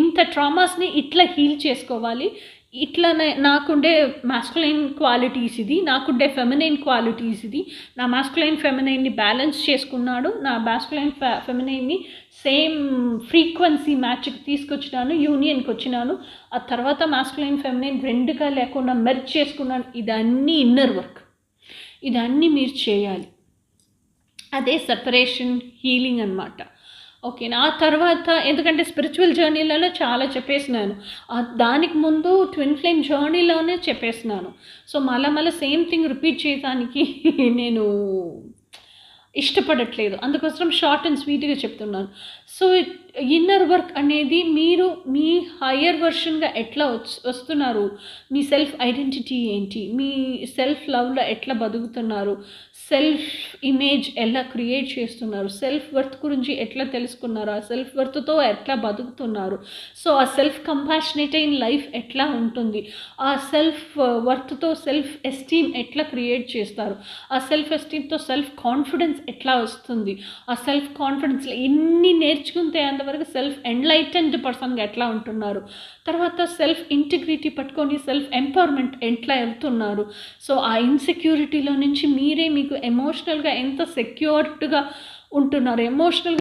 ఇంత ట్రామాస్ని ఇట్లా హీల్ చేసుకోవాలి, ఇట్లా నాకుండే మాస్కులైన్ క్వాలిటీస్ ఇది, నాకుండే ఫెమినైన్ క్వాలిటీస్ ఇది, నా మాస్కులైన్ ఫెమినైన్ని బ్యాలెన్స్ చేసుకున్నాడు, నా మాస్కులైన్ ఫెమినైన్ని సేమ్ ఫ్రీక్వెన్సీ మ్యాచ్కి తీసుకొచ్చినాను, యూనియన్కి వచ్చినాను, ఆ తర్వాత మాస్కులైన్ ఫెమినైన్ రెండుగా లేకుండా మెర్జ్ చేసుకున్నాను. ఇదన్నీ ఇన్నర్ వర్క్, ఇదన్నీ మీరు చేయాలి. అదే సెపరేషన్ హీలింగ్ అనమాట. ఓకేనా? ఆ తర్వాత ఎందుకంటే స్పిరిచువల్ జర్నీలలో చాలా చెప్పేసినాను, దానికి ముందు ట్విన్ ఫ్లేమ్ జర్నీలోనే చెప్పేసినాను. సో మళ్ళీ సేమ్ థింగ్ రిపీట్ చేయడానికి నేను ఇష్టపడట్లేదు, అందుకోసం షార్ట్ అండ్ స్వీట్గా చెప్తున్నాను. సో ఇన్నర్ వర్క్ అనేది మీరు మీ హయ్యర్ వర్షన్గా ఎట్లా వస్తున్నారు, మీ సెల్ఫ్ ఐడెంటిటీ ఏంటి, మీ సెల్ఫ్ లవ్లో ఎట్లా బతుకుతున్నారు, సెల్ఫ్ ఇమేజ్ ఎలా క్రియేట్ చేస్తున్నారు, సెల్ఫ్ వర్త్ గురించి ఎట్లా తెలుసుకున్నారు, ఆ సెల్ఫ్ వర్త్తో ఎట్లా బతుకుతున్నారు, సో ఆ సెల్ఫ్ కంపాషనేట్ అయిన లైఫ్ ఎట్లా ఉంటుంది, ఆ సెల్ఫ్ వర్త్తో సెల్ఫ్ ఎస్టీమ్ ఎట్లా క్రియేట్ చేస్తారు, ఆ సెల్ఫ్ ఎస్టీమ్తో సెల్ఫ్ కాన్ఫిడెన్స్ ఎట్లా వస్తుంది, ఆ సెల్ఫ్ కాన్ఫిడెన్స్లో ఎన్ని నేర్చుకుంటే అంతవరకు సెల్ఫ్ ఎన్లైటెన్డ్ పర్సన్గా ఎట్లా ఉంటున్నారు, తర్వాత సెల్ఫ్ ఇంటిగ్రిటీ పట్టుకొని సెల్ఫ్ ఎంపవర్మెంట్ ఎట్లా వెళ్తున్నారు, సో ఆ ఇన్సెక్యూరిటీలో నుంచి మీరే మీకు ఎమోషనల్గా ఎంత సెక్యూర్డ్గా ఉంటున్నారు, ఎమోషనల్గా